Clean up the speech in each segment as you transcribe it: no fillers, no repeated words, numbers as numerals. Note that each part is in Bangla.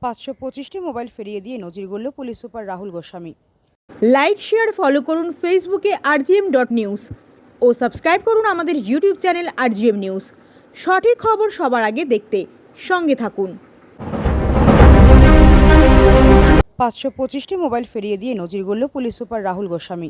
525টি মোবাইল ফিরিয়ে দিয়ে নজির গড়ল police super Rahul Goswami. Like share follow করুন ফেসবুকে rgm.news ও সাবস্ক্রাইব করুন আমাদের ইউটিউব চ্যানেল rgm নিউজ। সঠিক খবর সবার আগে দেখতে সঙ্গে থাকুন। 525টি মোবাইল ফিরিয়ে দিয়ে নজির গড়ল police super Rahul Goswami.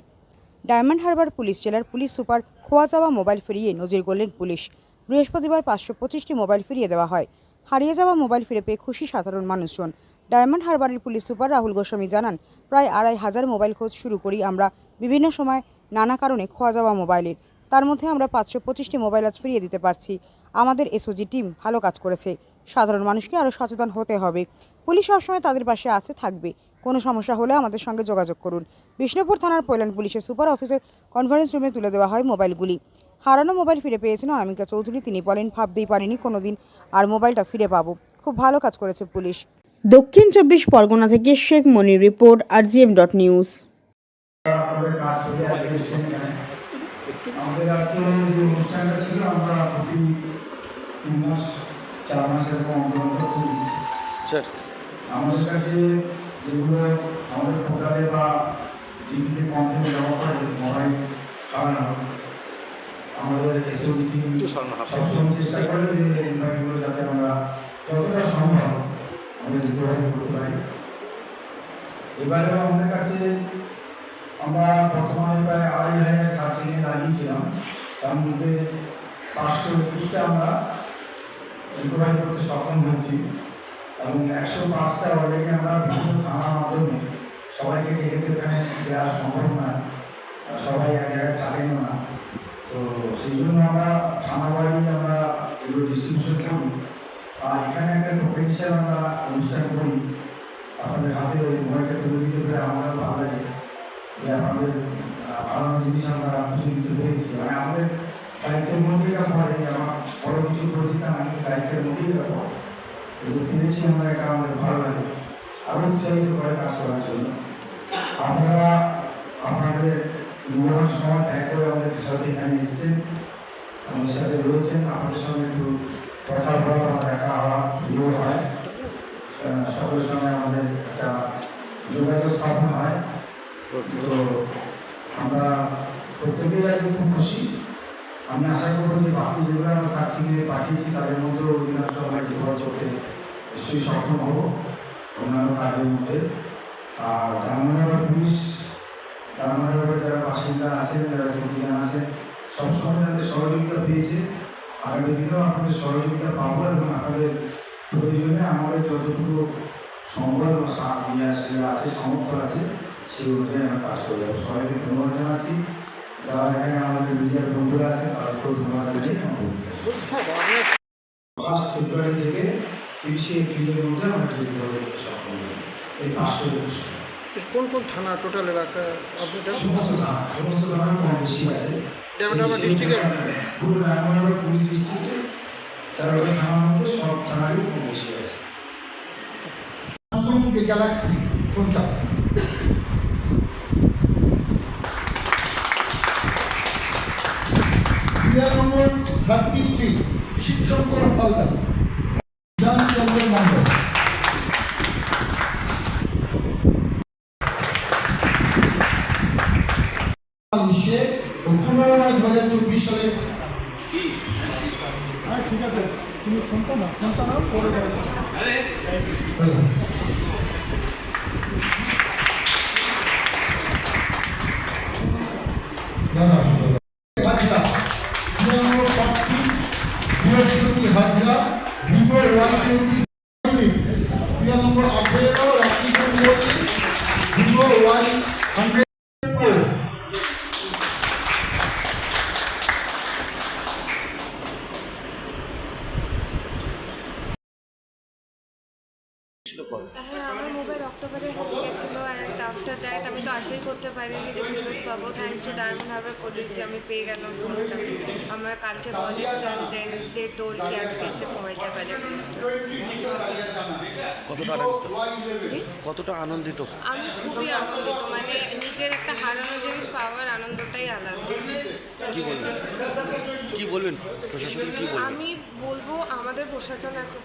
Diamond Harbour police জেলার পুলিশ সুপার খোয়া যাওয়া মোবাইল ফিরিয়ে নজির গড়লেন পুলিশ। বৃহস্পতিবার 525টি মোবাইল ফিরিয়ে দেওয়া হয়। হারিয়ে যাওয়া মোবাইল ফিরে পেয়ে খুশি সাধারণ মানুষজন। ডায়মন্ড হারবারের পুলিশ সুপার রাহুল গোস্বামী জানান, প্রায় 2500 মোবাইল খোঁজ শুরু করি আমরা বিভিন্ন সময় নানা কারণে খোয়া যাওয়া মোবাইলের। তার মধ্যে আমরা 525টি মোবাইল আজ ফিরিয়ে দিতে পারছি। আমাদের এসওজি টিম ভালো কাজ করেছে। সাধারণ মানুষকে আরও সচেতন হতে হবে। পুলিশ সবসময় তাদের পাশে আছে, থাকবে। কোনো সমস্যা হলে আমাদের সঙ্গে যোগাযোগ করুন। বিষ্ণুপুর থানার পৈলান পুলিশের সুপার অফিসের কনফারেন্স রুমে তুলে দেওয়া হয় মোবাইলগুলি। হারানো মোবাইল ফিরে পেয়েছেন অনামিকা চৌধুরী। তিনি বলেন, ভাবতেই পারিনি কোনোদিন আর মোবাইলটা ফিরে পাবো। খুব ভালো কাজ করেছে পুলিশ। দক্ষিণ 24 পরগনা থেকে শেখ মনির রিপোর্ট rgm.news। আমাদের আজকে যে অনুষ্ঠানটা ছিল আমরা প্রতি 3 মাস 4 মাস এরকম অন্তর্গত করি। আমাদের কাছে যেগুলো আমাদের পোর্টালে বা টিভিতে কন্টেন্ট দেওয়া করে মোবাইল হারানো, আমাদের এসওজি টিম সবসময় চেষ্টা করে যে মোবাইলগুলো যাতে আমরা যতটা সম্ভব আমাদের রিকভারি করতে পারি। এবারেও আমাদের কাছে আমরা বর্তমানে প্রায় 2500 সার্চিংয়ে দাঁড়িয়েছিলাম। তার মধ্যে 521টা আমরা রিকভারি করতে সক্ষম হয়েছি এবং 105টা অলরেডি আমরা বিভিন্ন থানার মাধ্যমে সবাইকে ডেকে এখানে দেওয়া সম্ভব নয়, সবাই এক জায়গায় থাকেনও না। তো সেই জন্য আমরা থানা বাড়ি আমরা এগুলো ডিস্ট্রিবিউশন করি আর এখানে একটা টোকেন হিসাবে আমরা অনুষ্ঠান করি। আপনাদের হাতে ওই মোবাইলটা তুলে দিতে পেরে আমাদের ভালো লাগে যে আপনাদের ভালো জিনিস আমরা বুঝে দিতে পেরেছি। মানে আমাদের দায়িত্বের মধ্যে এটা পড়ে যে আমার বড় কিছু করেছি তা আমি দায়িত্বের মধ্যেই এটা পড়ে পেরেছি আমরা, এটা আমাদের ভালো লাগে আরও উৎসাহিত করে কাজ করার জন্য। আপনারা আপনাদের মূল্যবান সময় ব্যয় করে আমাদের সাথে এখানে এসেছেন, আমাদের সাথে রয়েছেন। আপনাদের সঙ্গে একটু কথা বলা বা দেখা হওয়ার সুযোগ হয়, সকলের সঙ্গে আমাদের একটা যোগাযোগ স্থাপন হয়। তো আমরা প্রত্যেকেই আজ খুব খুশি। আমি আশা করবো যে বাকি যেগুলো আমরা সার্চিংয়ে পাঠিয়েছি তাদের মধ্যেও অধিকাংশ আমরা রিকভার করতে নিশ্চয়ই সক্ষম হব অন্যান্য কাজের মধ্যে। আর ডায়মন্ড হারবার পুলিশ, ডায়মন্ড হারবারের যারা বাসিন্দা আছেন, যারা সিটিজেন আছেন, সবসময় তাদের সহযোগিতা পেয়েছে। আগামী দিনেও আপনাদের সহযোগিতা পাবো এবং আপনাদের প্রয়োজনে আমাদের যতটুকু সম্বল বা আছে সামর্থ্য আছে সেই অনুযায়ী আমরা কাজ করে যাবো। সবাইকে ধন্যবাদ জানাচ্ছি। যারা এখানে আমাদের মিডিয়ার বন্ধুরা আছে তাদেরকেও ধন্যবাদ জানাই। 1 ফেব্রুয়ারি থেকে 30 এপ্রিলের মধ্যে আমরা ডেলিভারি করতে সক্ষম হয়েছি। এই 521 কোন কোন থানা টোটাল এলাকা সমস্ত থানা কম বেশি আছে। ডায়মন্ড হারবার ডিস্ট্রিক্টে পুরো ডায়মন্ড হারবার পুলিশ ডিস্ট্রিক্টে 13টা থানার মধ্যে সব থানারই কম বেশি আছে। Samsung Galaxy কোনটা? সিরিয়াল নম্বর 33 শিবশঙ্কর হালদার, চন্দ্র মন্ডল। বিশ্বে 15/9/2024 সালে ঠিক আছে, তুমি ফোনটা না পরে বৃহস্পতি Hazra Vivo Y20 serial number 18 রাখি ভিভো Y100 হ্যাঁ, আমার মোবাইল অক্টোবরে হারিয়ে গেছিলো অ্যান্ড আফটার দ্যাট আমি তো আশাই করতে পারিনি যে ফেরত পাবো। Thanks to diamond Harbour police আমি পেয়ে গেলাম ফোনটা। আমার কালকে বলেছে অ্যান্ড দেন দে টোল্ড কি আজকে এসে মোবাইলটা বাজে। কতটা আনন্দিত? আমি খুবই আনন্দিত, মানে নিজের একটা হারানো জিনিস পাওয়ার আনন্দটাই আলাদা। কি বলবেন প্রশাসনকে, কি বলবেন? আমি বলবো আমাদের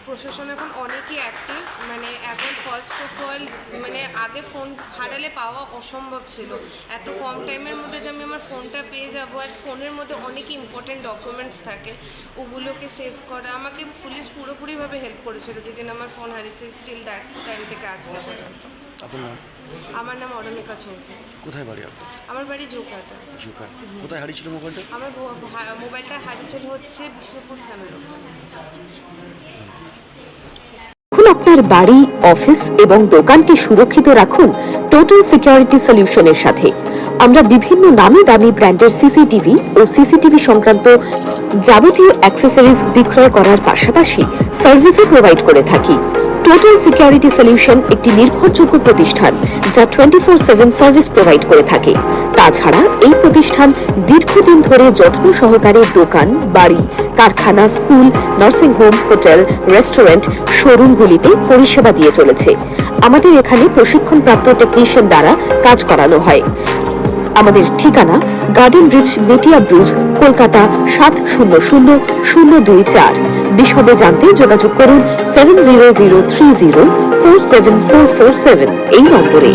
প্রশাসন এখন অনেকই অ্যাক্টিভ, মানে এখন ফার্স্ট অফ অল মানে আগে ফোন হারালে পাওয়া অসম্ভব ছিল। এত কম টাইমের মধ্যে যে আমি আমার ফোনটা পেয়ে যাবো, আর ফোনের মধ্যে অনেক ইম্পর্টেন্ট ডকুমেন্টস থাকে, ওগুলোকে সেভ করা আমাকে পুলিশ পুরোপুরিভাবে হেল্প করেছিল যেদিন আমার ফোন হারিয়েছে টিল দ্যাট টাইম থেকে আজকে পর্যন্ত। আপনার নাম? আমার নাম অরুণিকা চৌধুরী। কোথায় বাড়ি আপনার? আমার বাড়ি জোকাতে। জুকায়। কোথায় হারিয়েছিল মোবাইলটা? আমার মোবাইলটা হারিয়েছিল হচ্ছে বিষ্ণুপুর থানার ওখানে। এখন আপনার বাড়ি, অফিস এবং দোকানকে সুরক্ষিত রাখুন টোটাল সিকিউরিটি সলিউশনের সাথে। আমরা বিভিন্ন নামি দামি ব্র্যান্ডের সিসিটিভি ও সিসিটিভি সংক্রান্ত যাবতীয় অ্যাক্সেসরিজ বিক্রয় করার পাশাপাশি সার্ভিসও প্রোভাইড করে থাকি। টোটাল সিকিউরিটি সলিউশন একটি নির্ভরযোগ্য প্রতিষ্ঠান যা 24/7 সার্ভিস প্রোভাইড করে থাকে। তাছাড়া এই প্রতিষ্ঠান দীর্ঘদিন ধরে যত্ন সহকারে দোকান, বাড়ি, কারখানা, school, nursing home, hotel, restaurant, শোরুমগুলিতে পরিষেবা দিয়ে চলেছে। আমাদের এখানে প্রশিক্ষণপ্রাপ্ত টেকনিশিয়ান দ্বারা কাজ করানো হয়। আমাদের ঠিকানা গার্ডেন রিচ, মেটিয়া ব্রুজ, কলকাতা 700024। বিশদে জানতে যোগাযোগ করুন 7003047447 এই নম্বরে।